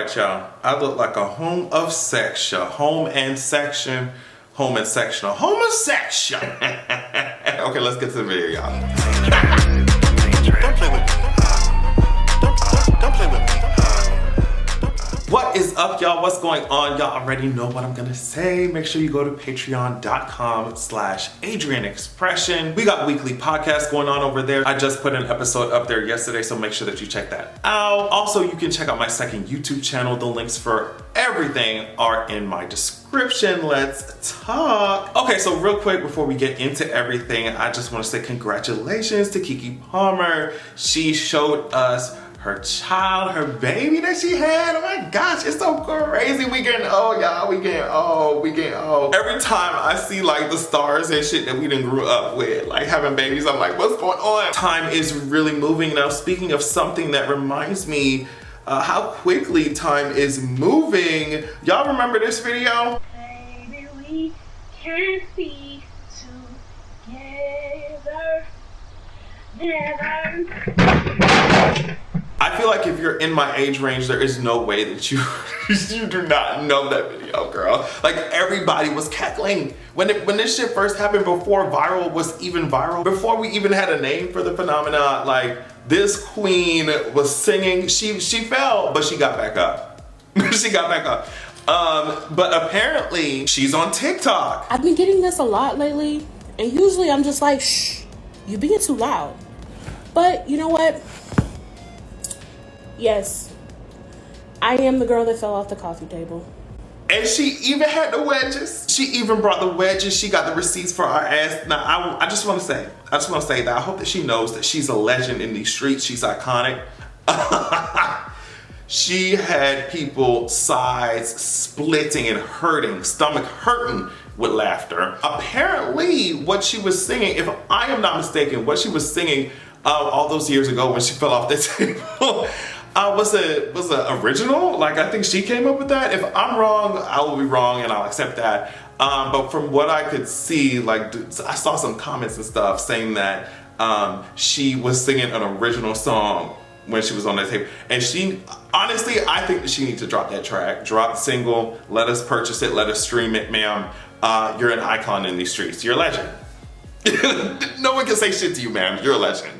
right, y'all. I look like a home of section, home and section, home and sectional, homosexual. Okay, let's get to the video, y'all. Don't play with me. Don't play with me. What is up, y'all? What's going on? Y'all already know what I'm gonna say. Make sure you go to patreon.com/AdrianExpression. We got weekly podcasts going on over there. I just put an episode up there yesterday, so make sure that you check that out. Also, you can check out my second YouTube channel. The links for everything are in my description. Let's talk. Okay, so real quick before we get into everything, I just want to say congratulations to Keke Palmer. She showed us her child, her baby that she had. Oh my gosh, it's so crazy. We getting old, y'all. We getting old. Every time I see like the stars and shit that we done grew up with, like having babies, I'm like, what's going on? Time is really moving. Now, speaking of something that reminds me how quickly time is moving. Y'all remember this video? Baby, we can't be together. Never. I feel like if you're in my age range, there is no way that you you do not know that video, girl. Like, everybody was cackling when this shit first happened, before viral was even viral, before we even had a name for the phenomena. Like, this queen was singing. She fell, but she got back up. She got back up. But apparently she's on TikTok. I've been getting this a lot lately, and usually I'm just like, shh, you're being too loud. But you know what? Yes, I am the girl that fell off the coffee table. And she even had the wedges. She even brought the wedges. She got the receipts for our ass. Now, I just want to say that I hope that she knows that she's a legend in these streets. She's iconic. She had people sides splitting and hurting, stomach hurting with laughter. Apparently, what she was singing, if I am not mistaken, what she was singing all those years ago when she fell off the table, was a original. Like, I think she came up with that. If I'm wrong, I will be wrong and I'll accept that. But from what I could see, like, I saw some comments and stuff saying that she was singing an original song when she was on that tape. And she, honestly, I think that she needs to drop that track, drop the single, let us purchase it, let us stream it, ma'am. You're an icon in these streets. You're a legend. No one can say shit to you, ma'am. You're a legend.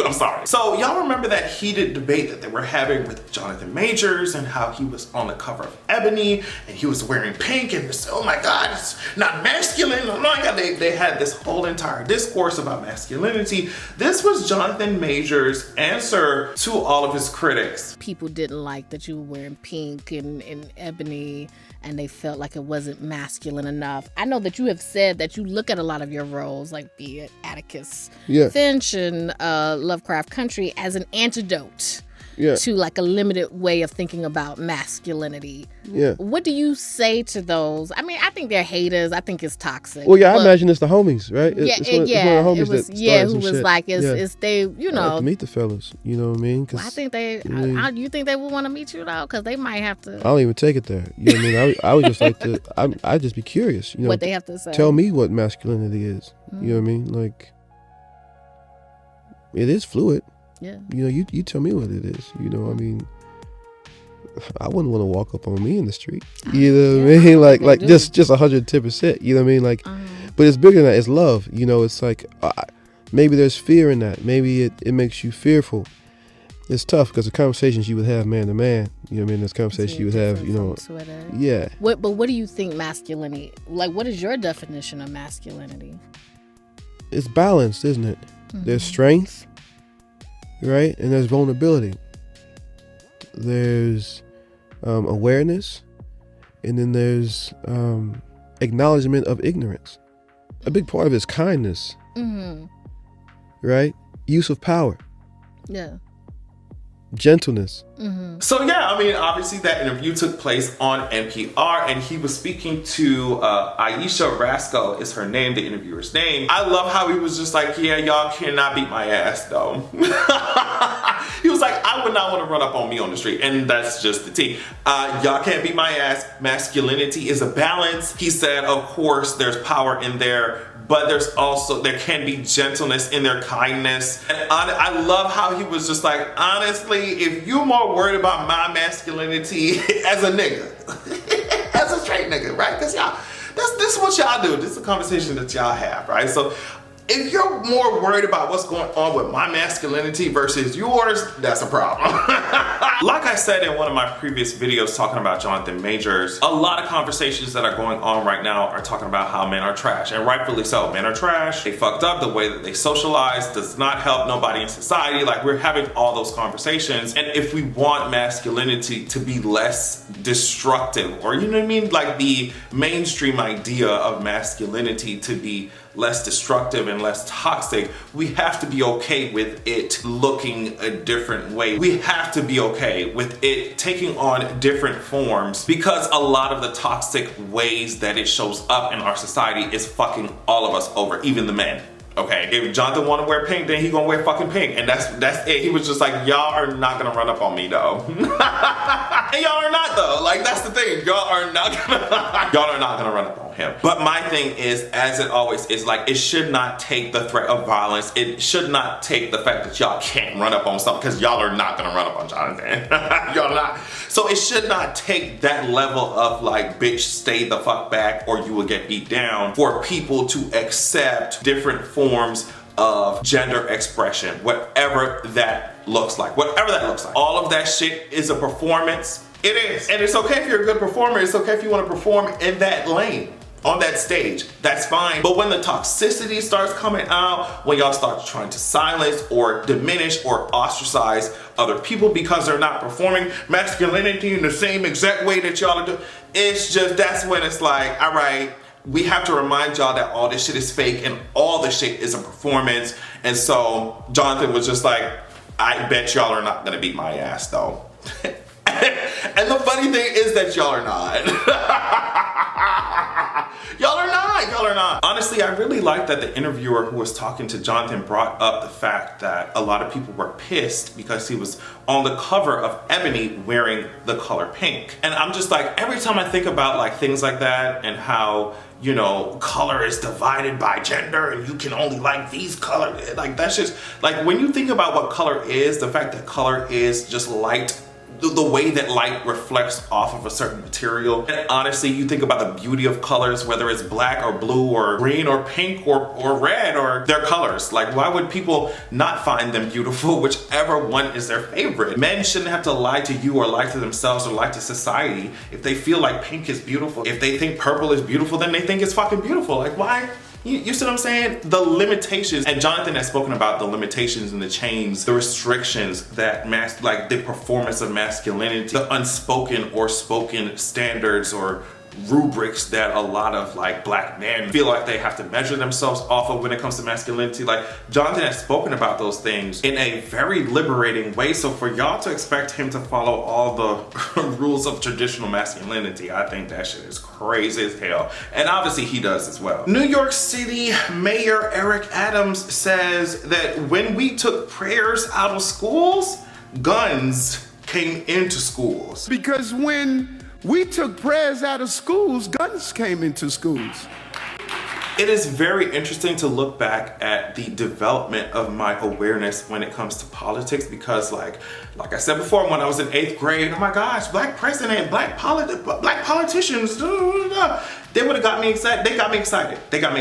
I'm sorry. So y'all remember that heated debate that they were having with Jonathan Majors and how he was on the cover of Ebony and he was wearing pink and this, oh my God, it's not masculine. Oh my God, they had this whole entire discourse about masculinity. This was Jonathan Majors' answer to all of his critics. People didn't like that you were wearing pink and Ebony, and they felt like it wasn't masculine enough. I know that you have said that you look at a lot of your roles, like be it Atticus Finch and Lovecraft Country, as an antidote to like a limited way of thinking about masculinity. What do you say to those? I mean, I think they're haters. I think it's toxic. Well, I imagine it's the homies, right? It's one of the homies it was, that started who was shit. like, it's they, you know. I like to meet the fellas, you know what I mean? Well, I think they, you think they would want to meet you though? Because they might have to. I don't even take it there. You know what I mean? I would just like to, I'd just be curious, you know. What they have to say. Tell me what masculinity is. You know what I mean? Like, it is fluid. Yeah. You know, you tell me what it is. You know, I mean, I wouldn't want to walk up on me in the street. You know what I mean? Like just 110%. You know what I mean? Like, but it's bigger than that. It's love. You know, it's like maybe there's fear in that. Maybe it makes you fearful. It's tough because the conversations you would have man to man. You know what I mean? This conversation you would have. You know. Yeah. But what do you think masculinity? Like, what is your definition of masculinity? It's balanced, isn't it? There's strength, right? And there's vulnerability. There's awareness, and then there's acknowledgement of ignorance. A big part of it is kindness, right? Use of power. Yeah. Gentleness. So yeah, I mean, obviously that interview took place on NPR and he was speaking to Aisha Rasco is her name, the interviewer's name. I love how he was just like, yeah, y'all cannot beat my ass though. He was like, I would not want to run up on me on the street. And that's just the tea. Y'all can't beat my ass. Masculinity is a balance. He said, of course, there's power in there, but there can be gentleness in their kindness. And I love how he was just like, honestly, if you're more worried about my masculinity as a nigga, as a straight nigga, right? Because y'all, this is what y'all do. This is a conversation that y'all have, right? So if you're more worried about what's going on with my masculinity versus yours, that's a problem. Like I said in one of my previous videos talking about Jonathan Majors, a lot of conversations that are going on right now are talking about how men are trash, and rightfully so. Men are trash. They fucked up. The way that they socialize does not help nobody in society. Like, we're having all those conversations, and if we want masculinity to be less destructive, or, you know what I mean, like the mainstream idea of masculinity to be less destructive and less toxic, we have to be okay with it looking a different way. We have to be okay with it taking on different forms, because a lot of the toxic ways that it shows up in our society is fucking all of us over, even the men. Okay, if Jonathan want to wear pink, then he gonna wear fucking pink, and that's it. He was just like, y'all are not gonna run up on me though. And y'all are not though. Like, that's the thing. Y'all are not gonna run up on him. But my thing is, as it always is, like, it should not take the threat of violence. It should not take the fact that y'all can't run up on something, because y'all are not gonna run up on Jonathan. Y'all not. So it should not take that level of like, bitch, stay the fuck back or you will get beat down, for people to accept different forms of gender expression, whatever that looks like. Whatever that looks like. All of that shit is a performance. It is. And it's okay if you're a good performer. It's okay if you want to perform in that lane, on that stage. That's fine. But when the toxicity starts coming out, when y'all start trying to silence or diminish or ostracize other people because they're not performing masculinity in the same exact way that y'all are doing, it's just, that's when it's like, all right, we have to remind y'all that all this shit is fake and all this shit is a performance. And so Jonathan was just like, I bet y'all are not gonna beat my ass though. And the funny thing is that y'all are not. Y'all are not. Honestly, I really like that the interviewer who was talking to Jonathan brought up the fact that a lot of people were pissed because he was on the cover of Ebony wearing the color pink. And I'm just like, every time I think about like things like that and how, you know, color is divided by gender and you can only like these colors, like that's just, like when you think about what color is, the fact that color is just light, the way that light reflects off of a certain material. And honestly, you think about the beauty of colors, whether it's black or blue or green or pink or red, or their colors. Like, why would people not find them beautiful, whichever one is their favorite? Men shouldn't have to lie to you or lie to themselves or lie to society. If they feel like pink is beautiful, if they think purple is beautiful, then they think it's fucking beautiful. Like, why? You see what I'm saying? The limitations, and Jonathan has spoken about the limitations and the chains, the restrictions that like the performance of masculinity, the unspoken or spoken standards or rubrics that a lot of like black men feel like they have to measure themselves off of when it comes to masculinity. Like, Jonathan has spoken about those things in a very liberating way. So for y'all to expect him to follow all the rules of traditional masculinity, I think that shit is crazy as hell. And obviously he does as well. New York City Mayor Eric Adams says that when we took prayers out of schools, guns came into schools. Because when we took prayers out of schools, guns came into schools. It is very interesting to look back at the development of my awareness when it comes to politics, because like I said before, when I was in 8th grade, oh my gosh, black president, black politicians, they would have got me excited. They got me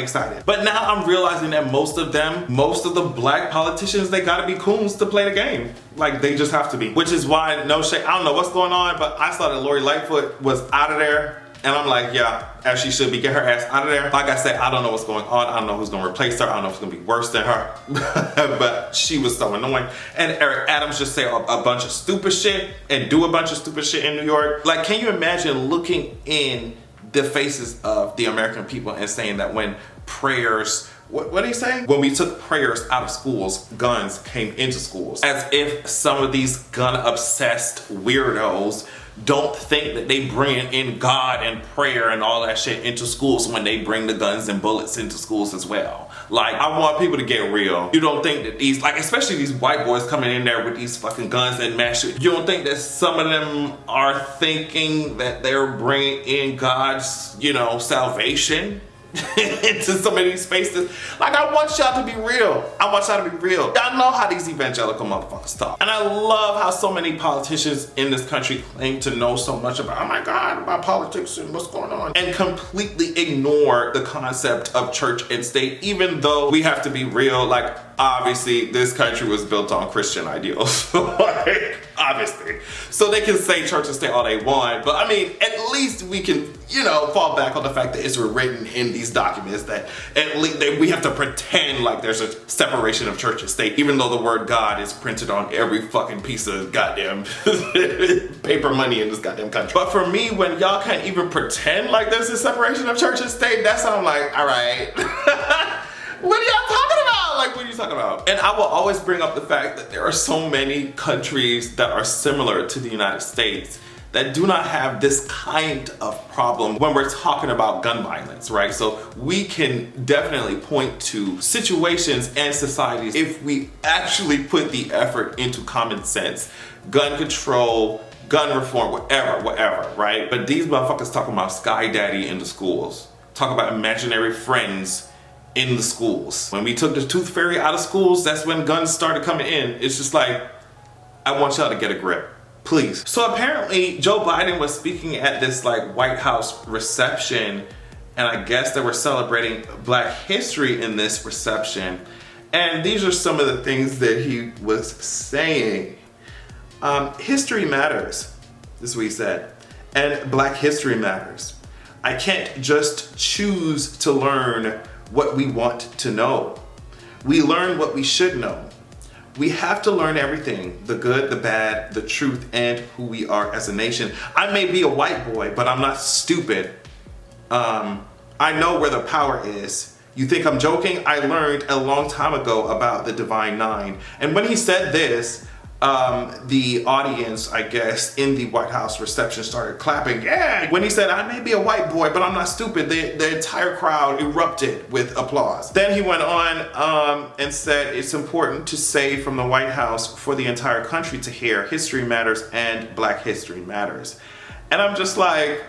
excited. But now I'm realizing that most of the black politicians, they gotta be coons to play the game. Like, they just have to be. Which is why, no shade, I don't know what's going on, but I saw that Lori Lightfoot was out of there. And I'm like, yeah, as she should be. Get her ass out of there. Like I said, I don't know what's going on. I don't know who's gonna replace her. I don't know if it's gonna be worse than her. But she was so annoying. And Eric Adams just say a bunch of stupid shit and do a bunch of stupid shit in New York. Like, can you imagine looking in the faces of the American people and saying that when prayers, what did he say? When we took prayers out of schools, guns came into schools. As if some of these gun-obsessed weirdos don't think that they bring in God and prayer and all that shit into schools when they bring the guns and bullets into schools as well. Like, I want people to get real. You don't think that these, like, especially these white boys coming in there with these fucking guns and mash shit, you don't think that some of them are thinking that they're bringing in God's, you know, salvation into some of these spaces. Like, I want y'all to be real. I want y'all to be real. Y'all know how these evangelical motherfuckers talk. And I love how so many politicians in this country claim to know so much about, oh my God, about politics and what's going on, and completely ignore the concept of church and state, even though we have to be real. Like, obviously, this country was built on Christian ideals. Like, obviously. So they can say church and state all they want, but I mean, at least we can, you know, fall back on the fact that it's written in these documents that at least we have to pretend like there's a separation of church and state, even though the word God is printed on every fucking piece of goddamn paper money in this goddamn country. But for me, when y'all can't even pretend like there's a separation of church and state, that's how I'm like, all right. What are y'all talking about? Like, what are you talking about? And I will always bring up the fact that there are so many countries that are similar to the United States that do not have this kind of problem when we're talking about gun violence, right? So we can definitely point to situations and societies if we actually put the effort into common sense, gun control, gun reform, whatever, right? But these motherfuckers talking about Sky Daddy in the schools, talk about imaginary friends in the schools. When we took the tooth fairy out of schools, that's when guns started coming in. It's just like, I want y'all to get a grip, please. So apparently Joe Biden was speaking at this like White House reception, and I guess they were celebrating Black history in this reception. And these are some of the things that he was saying. History matters, this is what he said. And Black history matters. I can't just choose to learn what we want to know. We learn what we should know. We have to learn everything, the good, the bad, the truth, and who we are as a nation. I may be a white boy, but I'm not stupid. I know where the power is. You think I'm joking? I learned a long time ago about the Divine Nine. And when he said this, the audience, I guess, in the White House reception started clapping. Yeah! When he said, I may be a white boy, but I'm not stupid, the entire crowd erupted with applause. Then he went on and said, it's important to say from the White House for the entire country to hear, history matters and Black history matters. And I'm just like,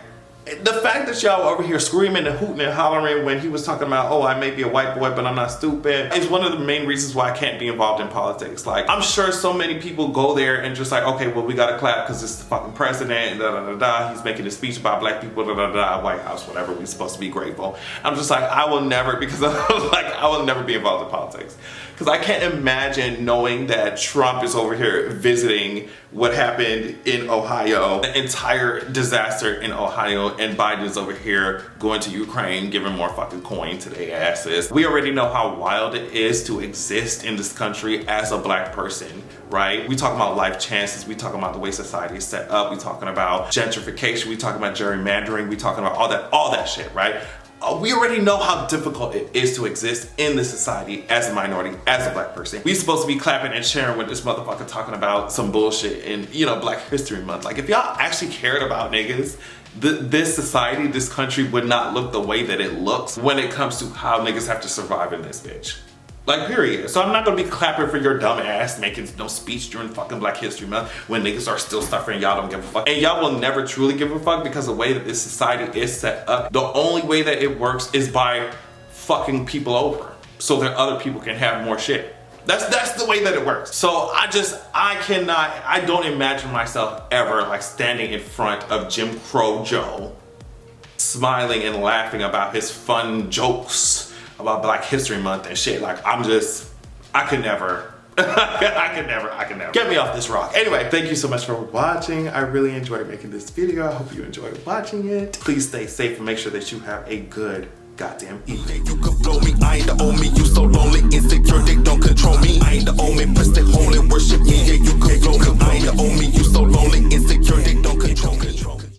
the fact that y'all over here screaming and hooting and hollering when he was talking about, oh, I may be a white boy, but I'm not stupid, is one of the main reasons why I can't be involved in politics. Like, I'm sure so many people go there and just like, okay, well, we gotta clap because it's the fucking president, and da-da-da-da, he's making a speech about Black people, da-da-da-da, White House, whatever, we're supposed to be grateful. I'm just like, I will never, because I'm like, I will never be involved in politics. Because I can't imagine knowing that Trump is over here visiting what happened in Ohio, the entire disaster in Ohio, and Biden's over here going to Ukraine, giving more fucking coin to their asses. We already know how wild it is to exist in this country as a Black person, right? We talking about life chances, we talking about the way society is set up, we talking about gentrification, we talking about gerrymandering, we talking about all that shit, right? We already know how difficult it is to exist in this society as a minority, as a Black person. We supposed to be clapping and cheering when this motherfucker talking about some bullshit in, you know, Black History Month. Like, if y'all actually cared about niggas, this society, this country would not look the way that it looks when it comes to how niggas have to survive in this bitch. Like, period. So I'm not gonna be clapping for your dumb ass making no speech during fucking Black History Month when niggas are still suffering, y'all don't give a fuck. And y'all will never truly give a fuck because the way that this society is set up, the only way that it works is by fucking people over so that other people can have more shit. That's the way that it works. So I don't imagine myself ever like standing in front of Jim Crow Joe, smiling and laughing about his fun jokes about Black History Month and shit. Like, I could never. I could never. Get me off this rock. Anyway, thank you so much for watching. I really enjoyed making this video. I hope you enjoyed watching it. Please stay safe and make sure that you have a good goddamn evening. You could blow me, I ain't the only, you so lonely.